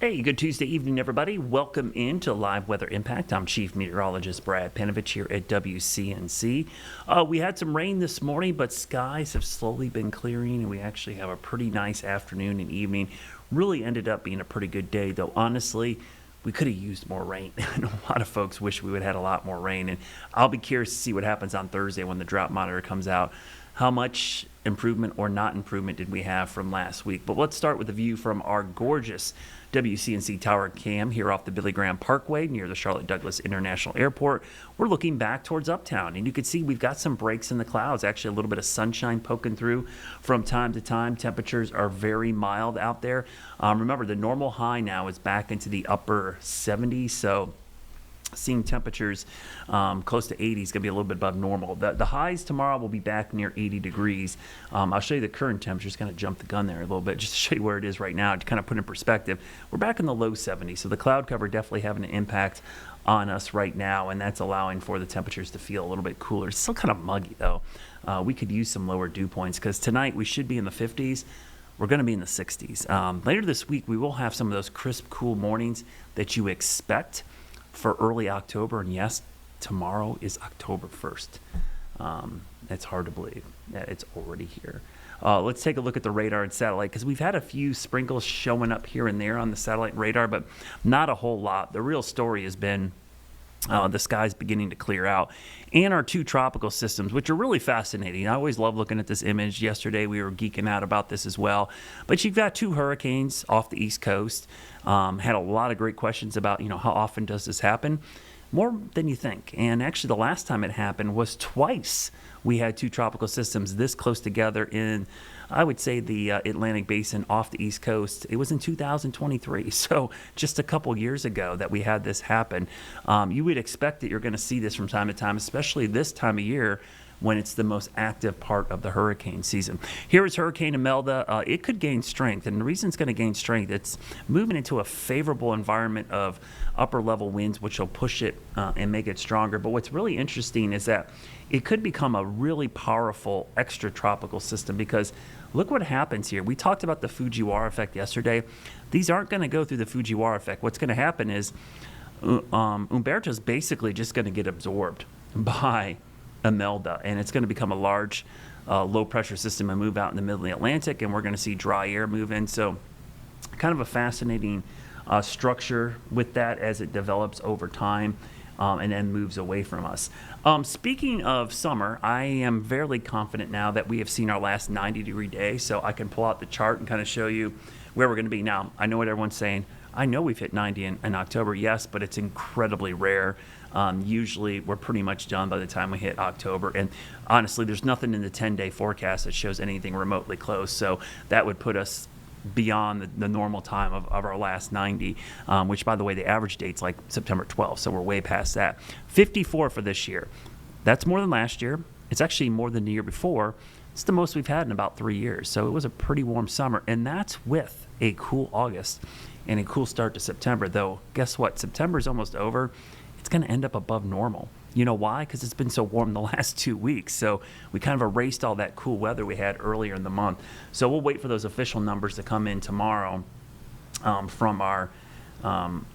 Hey, good Tuesday evening, everybody. Welcome into Live Weather Impact. I'm Chief Meteorologist Brad Panovich here at WCNC. We had some rain this morning, but skies have slowly been clearing, and we actually have a pretty nice afternoon and evening. Really ended up being a pretty good day, though honestly, we could have used more rain. And a lot of folks wish we would have had a lot more rain, and I'll be curious to see what happens on Thursday when the drought monitor comes out. How much improvement or not improvement did we have from last week? But let's start with a view from our gorgeous WCNC Tower Cam here off the Billy Graham Parkway near the Charlotte Douglas International Airport. We're looking back towards Uptown, and you can see we've got some breaks in the clouds, actually a little bit of sunshine poking through from time to time. Temperatures are very mild out there. Remember, the normal high now is back into the upper 70s, so seeing temperatures close to 80 is going to be a little bit above normal. The highs tomorrow will be back near 80 degrees. I'll show you the current temperature. Just kind of jump the gun there a little bit just to show you where it is right now to kind of put in perspective. We're back in the low 70s, so the cloud cover definitely having an impact on us right now, and that's allowing for the temperatures to feel a little bit cooler. It's still kind of muggy, though. We could use some lower dew points because tonight we should be in the 50s. We're going to be in the 60s. Later this week, we will have some of those crisp, cool mornings that you expect for early October, and yes, tomorrow is October 1st. It's hard to believe that it's already here. Let's take a look at the radar and satellite, because we've had a few sprinkles showing up here and there on the satellite radar, but not a whole lot. The real story has been the sky's beginning to clear out, and our two tropical systems, which are really fascinating. I always love looking at this image. Yesterday we were geeking out about this as well. But you've got two hurricanes off the East Coast. Had a lot of great questions about, how often does this happen? More than you think. And actually the last time it happened was twice we had two tropical systems this close together in, I would say, the Atlantic Basin off the East Coast. It was in 2023, so just a couple years ago that we had this happen. You would expect that you're going to see this from time to time, especially this time of year when it's the most active part of the hurricane season. Here is Hurricane Imelda. It could gain strength, and the reason it's going to gain strength, it's moving into a favorable environment of upper-level winds, which will push it and make it stronger. But what's really interesting is that it could become a really powerful extratropical system, because look what happens here. We talked about the Fujiwara effect yesterday. These aren't going to go through the Fujiwara effect. What's going to happen is Humberto is basically just going to get absorbed by Imelda, and it's going to become a large low-pressure system and move out in the middle of the Atlantic, and we're going to see dry air move in. So kind of a fascinating structure with that as it develops over time and then moves away from us. Speaking of summer, I am fairly confident now that we have seen our last 90-degree day, so I can pull out the chart and kind of show you where we're going to be. Now, I know what everyone's saying. I know we've hit 90 in October, yes, but it's incredibly rare. Usually we're pretty much done by the time we hit October. And honestly, there's nothing in the 10-day forecast that shows anything remotely close. So that would put us beyond the normal time of our last 90, which, by the way, the average date's like September 12th. So we're way past that. 54 for this year. That's more than last year. It's actually more than the year before. It's the most we've had in about 3 years. So it was a pretty warm summer. And that's with a cool August and a cool start to September. Though, guess what? September's almost over. It's going to end up above normal. You know why? Because it's been so warm the last 2 weeks. So we kind of erased all that cool weather we had earlier in the month. So we'll wait for those official numbers to come in tomorrow from our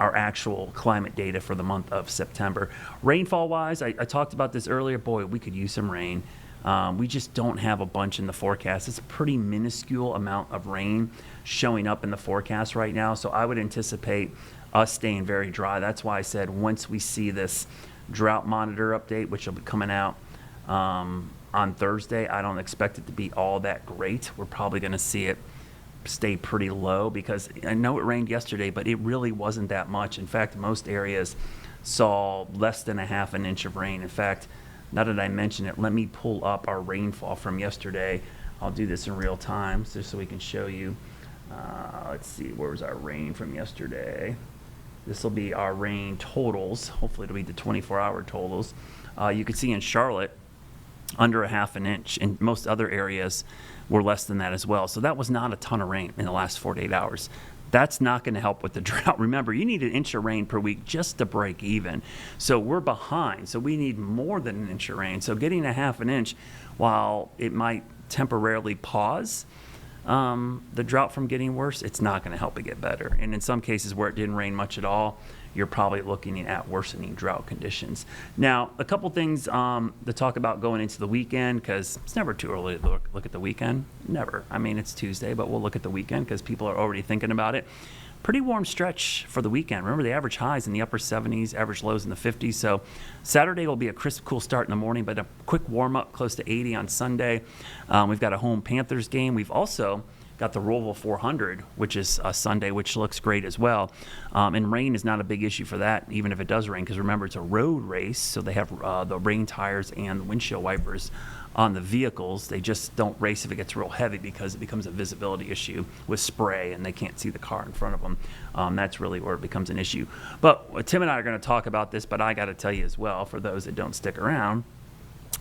actual climate data for the month of September. Rainfall-wise, I talked about this earlier. Boy, we could use some rain. We just don't have a bunch in the forecast. It's a pretty minuscule amount of rain showing up in the forecast right now. So I would anticipate us staying very dry. That's why I said once we see this drought monitor update, which will be coming out on Thursday, I don't expect it to be all that great. We're probably going to see it stay pretty low, because I know it rained yesterday, but it really wasn't that much. In fact, most areas saw less than a half an inch of rain. In fact, now that I mention it, let me pull up our rainfall from yesterday. I'll do this in real time just so we can show you. Let's see, where was our rain from yesterday? This will be our rain totals. Hopefully it'll be the 24-hour totals. You can see in Charlotte, under a half an inch, and most other areas were less than that as well. So that was not a ton of rain in the last 48 hours. That's not going to help with the drought. Remember, you need an inch of rain per week just to break even. So we're behind. So we need more than an inch of rain. So getting a half an inch, while it might temporarily pause the drought from getting worse, it's not going to help it get better. And in some cases where it didn't rain much at all, you're probably looking at worsening drought conditions. Now, a couple things to talk about going into the weekend, because it's never too early to look at the weekend. Never. I mean, it's Tuesday, but we'll look at the weekend because people are already thinking about it. Pretty warm stretch for the weekend. Remember, the average highs in the upper 70s, average lows in the 50s. So Saturday will be a crisp, cool start in the morning, but a quick warm-up close to 80 on Sunday. We've got a home Panthers game. We've also got the Roval 400, which is Sunday, which looks great as well. And rain is not a big issue for that, even if it does rain, because remember, it's a road race, so they have the rain tires and the windshield wipers on the vehicles. They just don't race if it gets real heavy because it becomes a visibility issue with spray and they can't see the car in front of them. That's really where it becomes an issue. But Tim and I are going to talk about this, but I got to tell you as well, for those that don't stick around,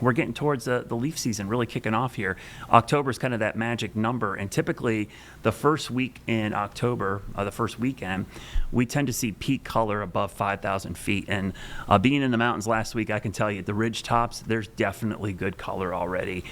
we're getting towards the leaf season really kicking off here. October is kind of that magic number, and typically the first week in October, the first weekend, we tend to see peak color above 5,000 feet. And being in the mountains last week, I can tell you the ridge tops, there's definitely good color already.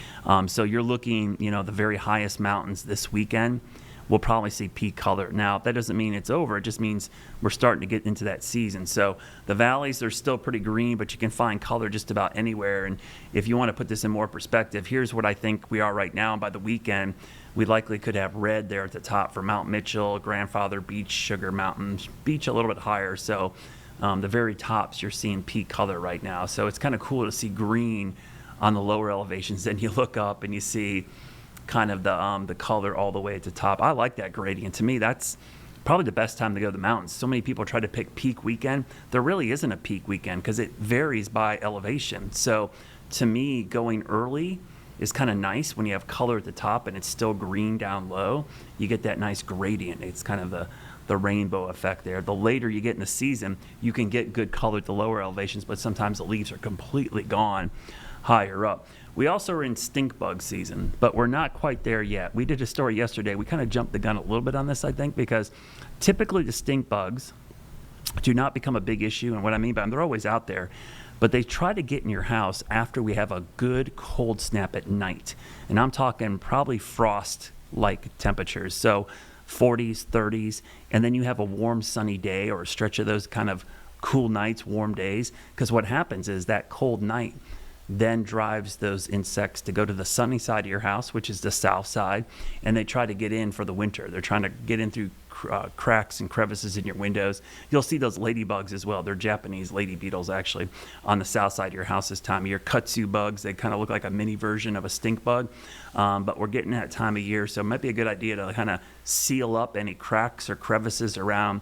So you're looking, the very highest mountains this weekend, we'll probably see peak color. Now, that doesn't mean it's over. It just means we're starting to get into that season. So the valleys, they're still pretty green, but you can find color just about anywhere. And if you want to put this in more perspective, here's what I think we are right now. And by the weekend, we likely could have red there at the top for Mount Mitchell, Grandfather Beach, Sugar Mountain Beach a little bit higher. So the very tops, you're seeing peak color right now. So it's kind of cool to see green on the lower elevations. Then you look up and you see kind of the color all the way at the top. I like that gradient. To me, that's probably the best time to go to the mountains. So many people try to pick peak weekend. There really isn't a peak weekend because it varies by elevation. So to me, going early is kind of nice when you have color at the top and it's still green down low. You get that nice gradient. It's kind of the rainbow effect there. The later you get in the season, you can get good color at the lower elevations, but sometimes the leaves are completely gone higher up. We also are in stink bug season, but we're not quite there yet. We did a story yesterday. We kind of jumped the gun a little bit on this, I think, because typically the stink bugs do not become a big issue. And what I mean by them, they're always out there, but they try to get in your house after we have a good cold snap at night. And I'm talking probably frost-like temperatures. So 40s, 30s, and then you have a warm sunny day or a stretch of those kind of cool nights, warm days, because what happens is that cold night then drives those insects to go to the sunny side of your house, which is the south side, and they try to get in for the winter. They're trying to get in through cracks and crevices in your windows. You'll see those ladybugs as well. They're Japanese lady beetles, actually, on the south side of your house this time of year. Kudzu bugs, they kind of look like a mini version of a stink bug, but we're getting that time of year, so it might be a good idea to kind of seal up any cracks or crevices around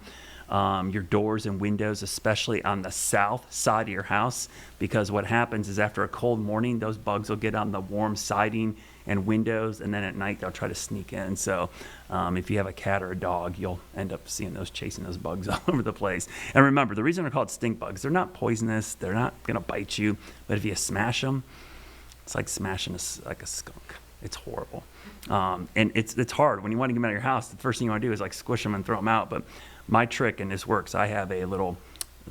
your doors and windows, especially on the south side of your house, because what happens is after a cold morning, those bugs will get on the warm siding and windows, and then at night they'll try to sneak in. So if you have a cat or a dog, you'll end up seeing those chasing those bugs all over the place. And remember, the reason they're called stink bugs, they're not poisonous, they're not going to bite you, but if you smash them, it's like smashing like a skunk. It's horrible. And it's hard. When you want to get them out of your house, the first thing you want to do is like squish them and throw them out. But my trick, and this works, I have a little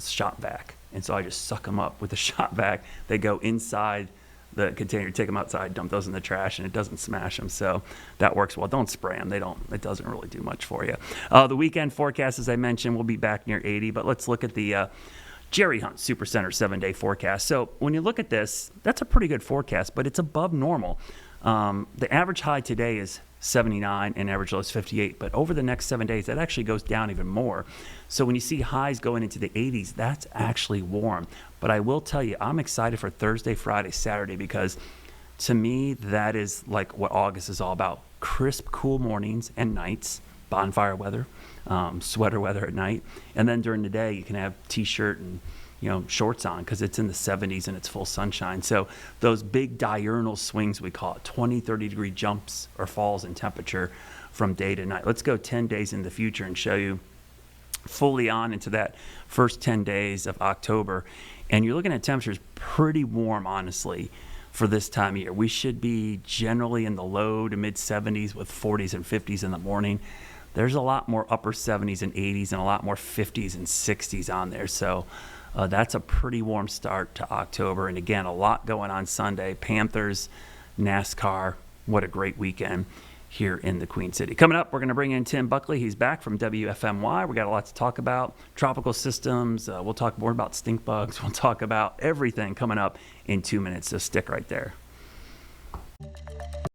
shop vac. And so I just suck them up with the shop vac. They go inside the container, take them outside, dump those in the trash, and it doesn't smash them. So that works well. Don't spray them. It doesn't really do much for you. The weekend forecast, as I mentioned, will be back near 80. But let's look at the Jerry Hunt Supercenter 7-day forecast. So when you look at this, that's a pretty good forecast, but it's above normal. The average high today is 79 and average low is 58, but over the next 7 days, that actually goes down even more. So when you see highs going into the 80s, that's actually warm. But I will tell you, I'm excited for Thursday, Friday, Saturday, because to me, that is like what August is all about. Crisp, cool mornings and nights, bonfire weather, sweater weather at night. And then during the day, you can have t-shirt and shorts on because it's in the 70s and it's full sunshine. So those big diurnal swings, we call it, 20, 30-degree jumps or falls in temperature from day to night. Let's go 10 days in the future and show you fully on into that first 10 days of October. And you're looking at temperatures pretty warm, honestly, for this time of year. We should be generally in the low to mid 70s with 40s and 50s in the morning. There's a lot more upper 70s and 80s and a lot more 50s and 60s on there. So that's a pretty warm start to October. And again, a lot going on Sunday. Panthers, NASCAR, what a great weekend. here in the Queen City. Coming up, we're going to bring in Tim Buckley. He's back from WFMY. We got a lot to talk about. Tropical systems. We'll talk more about stink bugs. We'll talk about everything coming up in 2 minutes, so stick right there.